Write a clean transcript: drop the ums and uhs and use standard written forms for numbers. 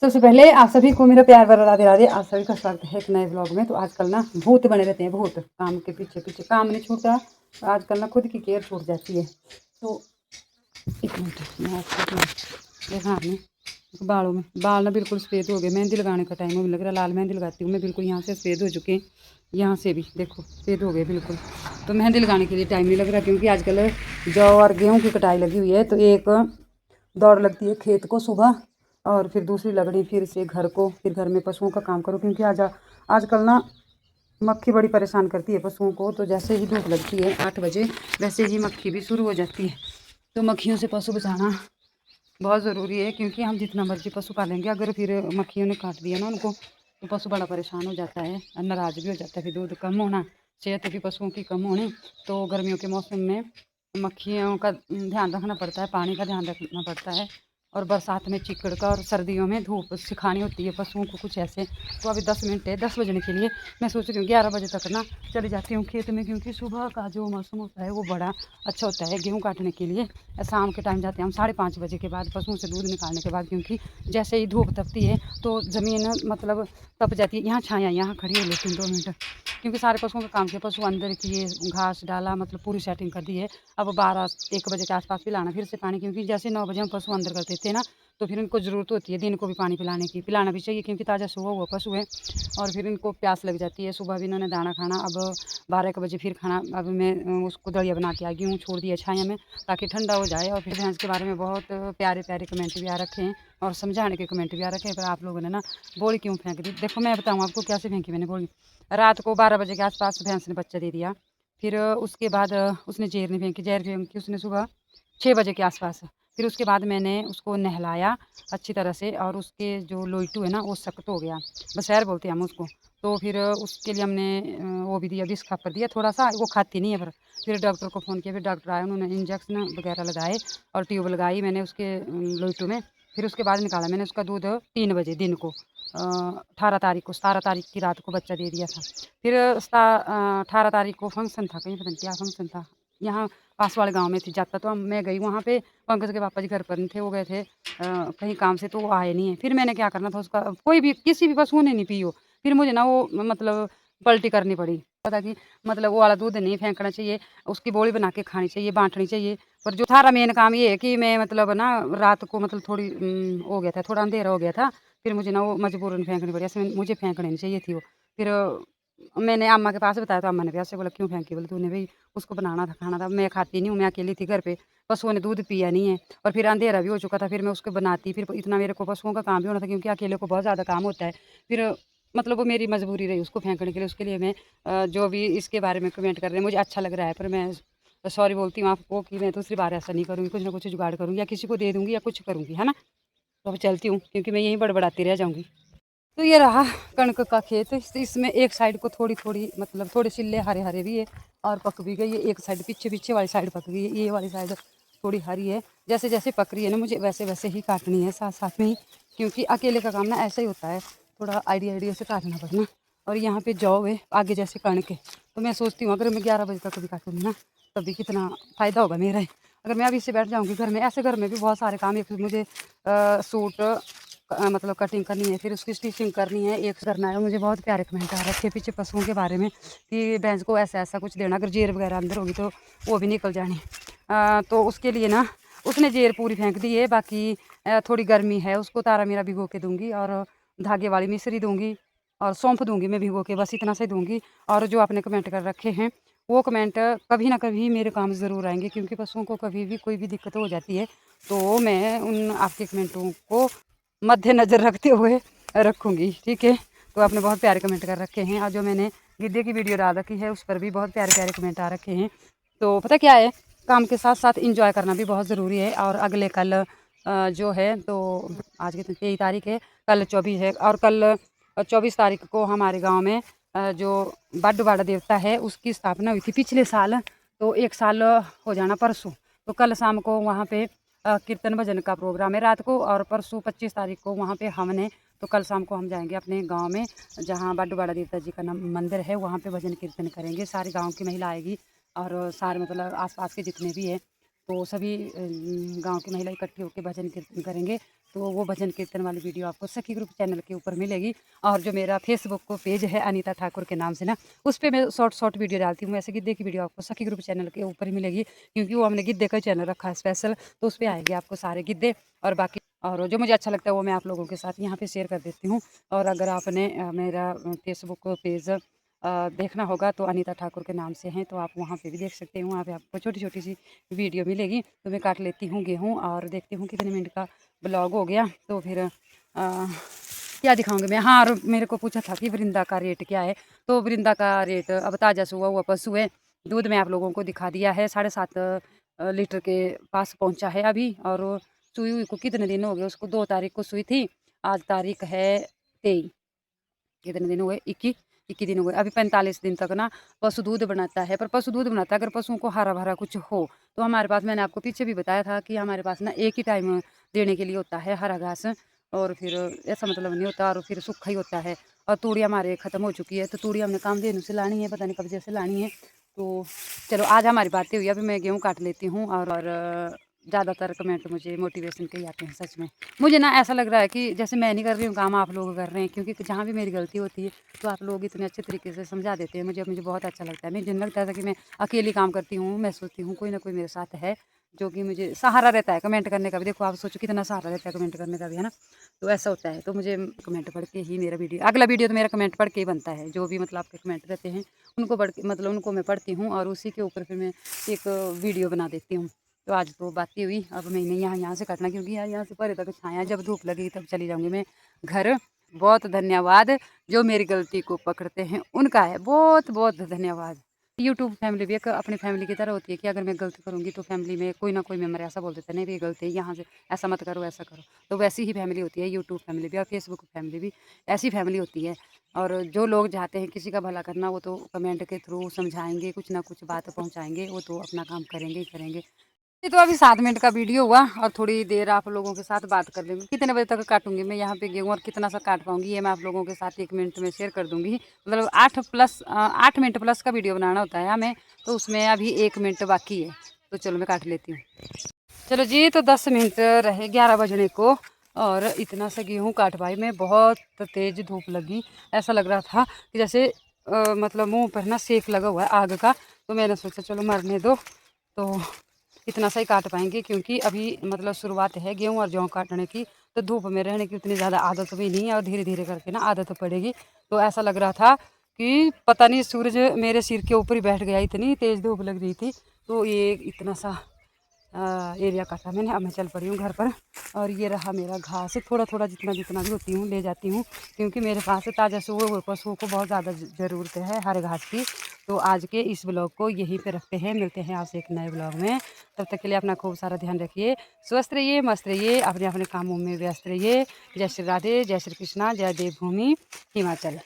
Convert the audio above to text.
सबसे पहले आप सभी को मेरा प्यार भरा राधे राधे। आप सभी का स्वागत है एक नए ब्लॉग में। तो आजकल ना भूत बने रहते हैं, भूत काम के पीछे पीछे, काम नहीं छूटता। आजकल ना खुद की केयर छूट जाती है। तो एक मिनट, मैं आपको देखा आपने बाल ना बिल्कुल सफ़ेद हो गए। मेहंदी लगाने का टाइम मुझे लग रहा है लाल मेहंदी लगाती हूँ मैं। बिल्कुल यहाँ से सफ़ेद हो चुके हैं, यहाँ से भी देखो सफ़ेद हो गए बिल्कुल। तो मेहंदी लगाने के लिए टाइम नहीं लग रहा, क्योंकि आजकल जौ और गेहूँ की कटाई लगी हुई है। तो एक दौड़ लगती है खेत को सुबह, और फिर दूसरी लगड़ी फिर से घर को, फिर घर में पशुओं का काम करो। क्योंकि आजकल ना मक्खी बड़ी परेशान करती है पशुओं को। तो जैसे ही धूप लगती है 8 बजे, वैसे ही मक्खी भी शुरू हो जाती है। तो मक्खियों से पशु बचाना बहुत ज़रूरी है, क्योंकि हम जितना मर्जी पशु पालेंगे, अगर फिर मक्खियों ने काट दिया ना उनको, तो पशु बड़ा परेशान हो जाता है, नाराज़ भी हो जाता है। फिर दूध कम होना, सेहत भी पशुओं की कम होनी। तो गर्मियों के मौसम में मक्खियों का ध्यान रखना पड़ता है, पानी का ध्यान रखना पड़ता है, और बरसात में चिकड़ का, और सर्दियों में धूप सिखानी होती है पशुओं को कुछ ऐसे। तो अभी 10 मिनट है 10 बजने के लिए। मैं सोच रही हूँ 11 बजे तक ना चली जाती हूँ खेत में, क्योंकि सुबह का जो मौसम होता है वो बड़ा अच्छा होता है गेहूँ काटने के लिए। शाम के टाइम जाते हैं हम 5:30 बजे के बाद, पशुओं से दूध निकालने के बाद। क्योंकि जैसे ही धूप तपती है तो ज़मीन मतलब तप जाती है। यहाँ छाया, यहाँ खड़ी हो लेती हूँ 2 मिनट, क्योंकि सारे पशुओं का काम किया। पशु अंदर किए, घास डाला, मतलब पूरी सेटिंग कर दी है। अब 12-1 बजे के आसपास पिलाना फिर से पानी, क्योंकि जैसे 9 बजे हम पशु अंदर करते थे ना, तो फिर इनको ज़रूरत होती है दिन को भी पानी पिलाने की। पिलाना भी चाहिए, क्योंकि ताज़ा सुबह हुआ पशु है, और फिर इनको प्यास लग जाती है। सुबह भी इन्होंने दाना खाना, अब 12-1 बजे फिर खाना। अब मैं उसको दलिया बना के आ गई हूँ, छोड़ दिया छाया में ताकि ठंडा हो जाए। और फिर भैंस के बारे में बहुत प्यारे प्यारे कमेंट भी आ रखे हैं, और समझाने के कमेंट भी आ रखे हैं। पर आप लोगों ने ना बोली क्यों फेंक दी? देखो मैं बताऊँ आपको कैसे फेंकी मैंने बोली। रात को 12 बजे के आसपास भैंस ने बच्चा दे दिया। फिर उसके बाद उसने जेर नहीं फेंकी, जेर फेंकी उसने सुबह 6 बजे के आसपास। फिर उसके बाद मैंने उसको नहलाया अच्छी तरह से, और उसके जो लोइटू है ना वो सख्त हो गया, बसैर बोलते हैं हम उसको। तो फिर उसके लिए हमने वो भी दिया, विष खाकर दिया थोड़ा सा, वो खाती नहीं है। फिर डॉक्टर को फ़ोन किया, फिर डॉक्टर आए, उन्होंने इंजेक्शन वगैरह लगाए और ट्यूब लगाई मैंने उसके लोइटू में। फिर उसके बाद निकाला मैंने उसका दूध 3 बजे दिन को, 18 तारीख को, 17 तारीख की रात को बच्चा दे दिया था। फिर 18 तारीख को फंक्शन था, कहीं पता नहीं क्या फंक्शन था, यहाँ पास वाले गांव में थी जाता। तो मैं गई वहाँ पे, पंकज के पापा जी घर पर नहीं थे, वो गए थे कहीं काम से, तो वो आए नहीं है। फिर मैंने क्या करना था, उसका कोई भी किसी भी पशुओं ने नहीं पी हो। फिर मुझे ना वो मतलब पलटी करनी पड़ी, पता कि मतलब वो वाला दूध नहीं फेंकना चाहिए, उसकी बोली बना के खानी चाहिए, बांटनी चाहिए। पर जो सारा मेन काम ये है कि मैं मतलब ना रात को मतलब थोड़ी हो गया था, थोड़ा अंधेरा हो गया था, फिर मुझे ना वो मजबूरन फेंकनी पड़ी। ऐसे मुझे फेंकनी नहीं चाहिए थी वो। फिर मैंने अम्मा के पास बताया, तो अम्मा ने भी ऐसे बोला क्यों फेंकी? बोले तूने भाई उसको बनाना था, खाना था। मैं खाती नहीं हूँ, मैं अकेली थी घर पे, पशुओं ने दूध पिया नहीं है, और फिर अंधेरा भी हो चुका था। फिर मैं उसको बनाती, फिर इतना मेरे को पशुओं का काम भी होना था, क्योंकि अकेले को बहुत ज़्यादा काम होता है। फिर मतलब वो मेरी मजबूरी रही उसको फेंकने के लिए। उसके लिए मैं जो भी इसके बारे में कमेंट कर रहे हैं मुझे अच्छा लग रहा है, पर मैं सॉरी बोलती हूँ आपको कि मैं दूसरी बार ऐसा नहीं करूँगी, कुछ ना कुछ जुगाड़ करूँगी, या किसी को दे दूँगी, या कुछ करूँगी, है ना। तो अब चलती हूँ, क्योंकि मैं यहीं बड़बड़ाती रह जाऊँगी। तो ये रहा कणक का खेत। इसमें एक साइड को थोड़ी थोड़ी मतलब थोड़े सिल्ले हरे हरे भी है, और पक भी गई है। एक साइड पीछे पीछे वाली साइड पक गई है, ये वाली साइड थोड़ी हरी है। जैसे जैसे पक रही है ना, मुझे वैसे वैसे ही काटनी है साथ साथ में ही, क्योंकि अकेले का काम ना ऐसा ही होता है, थोड़ा आइडिया आइडिया से काटना पड़ना। और यहाँ पे जौ है आगे जैसे कणक है। तो मैं सोचती हूँ अगर मैं 11 बजे तक भी काटूँगी ना, तभी कितना फ़ायदा होगा मेरा। अगर मैं अभी से बैठ जाऊँगी घर में, ऐसे घर में भी बहुत सारे काम है। फिर मुझे सूट मतलब कटिंग करनी है, फिर उसकी स्टिचिंग करनी है, एक करना है। मुझे बहुत प्यारे कमेंट आ रखे पीछे पशुओं के बारे में, कि भैंस को ऐसा ऐसा कुछ देना, अगर जेर वगैरह अंदर होगी तो वो भी निकल जानी। तो उसके लिए ना उसने जेर पूरी फेंक दी है। बाकी थोड़ी गर्मी है, उसको तारा मीरा भिगो के दूंगी, और धागे वाली मिश्री दूंगी, और सौंफ दूंगी मैं भिगो के, बस इतना से दूंगी। और जो आपने कमेंट कर रखे हैं वो कमेंट कभी ना कभी मेरे काम ज़रूर आएंगे, क्योंकि पशुओं को कभी भी कोई भी दिक्कत हो जाती है, तो मैं उन आपके कमेंटों को मद्देनज़र रखते हुए रखूँगी, ठीक है। तो आपने बहुत प्यारे कमेंट कर रखे हैं, और जो मैंने गिद्धे की वीडियो डाल रखी है उस पर भी बहुत प्यारे प्यारे कमेंट आ रखे हैं। तो पता क्या है, काम के साथ साथ इंजॉय करना भी बहुत ज़रूरी है। और अगले कल जो है, तो आज की 23 तारीख है, कल 24 है, और कल 24 तारीख को हमारे गांव में जो बड्डवाड़ा देवता है उसकी स्थापना हुई थी पिछले साल। तो 1 साल हो जाना परसों। तो कल शाम को वहाँ पे कीर्तन भजन का प्रोग्राम है रात को, और परसों 25 तारीख को वहाँ पे हमने, तो कल शाम को हम जाएंगे अपने गांव में, जहाँ बड्डवाड़ा देवता जी का मंदिर है, वहाँ पे भजन कीर्तन करेंगे। सारे गांव की महिला आएगी, और सारे मतलब आसपास के जितने भी हैं, तो सभी गांव की महिला इकट्ठी होकर भजन कीर्तन करेंगे। तो वो भजन कीर्तन वाली वीडियो आपको सखी ग्रुप चैनल के ऊपर मिलेगी। और जो मेरा फेसबुक को पेज है अनीता ठाकुर के नाम से ना, उस पर मैं शॉर्ट वीडियो डालती हूँ। ऐसे गिद्दे की वीडियो आपको सखी ग्रुप चैनल के ऊपर ही मिलेगी, क्योंकि वो हमने गिद्दे का चैनल रखा है स्पेशल, तो उस पर आएंगे आपको सारे गिद्दे। और बाकी और जो मुझे अच्छा लगता है वो मैं आप लोगों के साथ यहाँ पे शेयर कर देती हूँ। और अगर आपने मेरा फेसबुक पेज देखना होगा तो अनीता ठाकुर के नाम से हैं, तो आप वहाँ पे भी देख सकते हैं। वहाँ पे आपको छोटी छोटी सी वीडियो मिलेगी। तो मैं काट लेती हूँ गेहूँ और देखती हूँ कितने मिनट का ब्लॉग हो गया। तो फिर क्या दिखाऊंगी मैं। हाँ, और मेरे को पूछा था कि वृंदा का रेट क्या है। तो वृंदा का रेट अब ताज़ा सुआ हुआ पशु है। दूध में आप लोगों को दिखा दिया है, 7.5 लीटर के पास पहुँचा है अभी। और सुई हुई को कितने दिन हो गए, उसको 2 तारीख को सुई थी, आज तारीख है 23। कितने दिन हुए, 21 दिन हुए। अभी 45 दिन तक ना पशु दूध बनाता है। पर पशु दूध बनाता है अगर पशुओं को हरा भरा कुछ हो। तो हमारे पास, मैंने आपको पीछे भी बताया था कि हमारे पास ना एक ही टाइम देने के लिए होता है हरा घास, और फिर ऐसा मतलब नहीं होता, और फिर सूखा ही होता है। और तूड़ी हमारे ख़त्म हो चुकी है, तो तूड़ी हमने कामधेनु से लानी है, पता नहीं कब जैसे लानी है। तो चलो आज हमारी बातें हुई, अभी मैं गेहूँ काट लेती हूँ। और ज़्यादातर कमेंट मुझे मोटिवेशन के ही आते हैं सच में। मुझे ना ऐसा लग रहा है कि जैसे मैं नहीं कर रही हूँ काम, आप लोग कर रहे हैं, क्योंकि जहाँ भी मेरी गलती होती है तो आप लोग इतने अच्छे तरीके से समझा देते हैं। मुझे बहुत अच्छा लगता है। मुझे नहीं लगता था कि मैं अकेली काम करती हूँ। मैं सोचती हूँ कोई ना कोई मेरे साथ है जो कि मुझे सहारा रहता है कमेंट करने का भी। देखो आप सोचो कितना सहारा रहता है कमेंट करने का भी, है ना। तो ऐसा होता है। तो मुझे कमेंट पढ़ के ही मेरा वीडियो, अगला वीडियो तो मेरा कमेंट पढ़ के ही बनता है। जो भी मतलब आपके कमेंट रहते हैं उनको पढ़ के, मतलब उनको मैं पढ़ती हूँ और उसी के ऊपर फिर मैं एक वीडियो बना देती हूँ। तो आज तो बात ही हुई। अब मैंने यहाँ से काटना, क्योंकि यार यहाँ से परे तक छाया, जब धूप लगेगी तब चली जाऊँगी मैं घर। बहुत धन्यवाद जो मेरी गलती को पकड़ते हैं, उनका है बहुत बहुत धन्यवाद। यूट्यूब फैमिली भी एक अपनी फैमिली की तरह होती है, कि अगर मैं गलती करूँगी तो फैमिली में कोई ना कोई मेम्बर ऐसा बोल देता है, नहीं ये गलती है, यहाँ से ऐसा मत करो, ऐसा करो। तो वैसी ही फैमिली होती है यूट्यूब फैमिली भी, और फेसबुक फैमिली भी ऐसी फैमिली होती है। और जो लोग चाहते हैं किसी का भला करना, वो तो कमेंट के थ्रू समझाएंगे, कुछ ना कुछ बात पहुँचाएंगे, वो तो अपना काम करेंगे ही करेंगे। ये तो अभी 7 मिनट का वीडियो हुआ, और थोड़ी देर आप लोगों के साथ बात कर लूँगी। कितने बजे तक काटूंगी मैं यहाँ पे गेहूँ, और कितना सा काट पाऊँगी ये मैं आप लोगों के साथ 1 मिनट में शेयर कर दूँगी। मतलब 8 मिनट प्लस का वीडियो बनाना होता है हमें, तो उसमें अभी 1 मिनट बाकी है। तो चलो मैं काट लेती हूँ। चलो जी, तो 10 मिनट रहे 11 बजने को, और इतना सा गेहूँ काट पाई मैं। बहुत तेज़ धूप लगी, ऐसा लग रहा था कि जैसे मतलब मुँह पर ना सेक लगा हुआ है आग का। तो मैंने सोचा चलो मरने दो, तो इतना सा ही काट पाएंगे, क्योंकि अभी मतलब शुरुआत है गेहूँ और जौ काटने की। तो धूप में रहने की उतनी ज़्यादा आदत भी नहीं है, और धीरे धीरे करके ना आदत पड़ेगी। तो ऐसा लग रहा था कि पता नहीं सूरज मेरे सिर के ऊपर ही बैठ गया, इतनी तेज़ धूप लग रही थी। तो ये इतना सा एरिया काटा मैंने। अब मैं चल पड़ी हूँ घर पर, और ये रहा मेरा घास। थोड़ा थोड़ा जितना जितना भी होती हूँ ले जाती हूँ, क्योंकि मेरे पास ताज़ा सुबह हुए पशुओं को बहुत ज़्यादा ज़रूरत है हरे घास की। तो आज के इस ब्लॉग को यहीं पे रखते हैं, मिलते हैं आपसे एक नए ब्लॉग में। तब तक के लिए अपना खूब सारा ध्यान रखिए, स्वस्थ रहिए, मस्त रहिए, अपने अपने कामों में व्यस्त रहिए। जय श्री राधे, जय श्री कृष्णा, जय देवभूमि हिमाचल।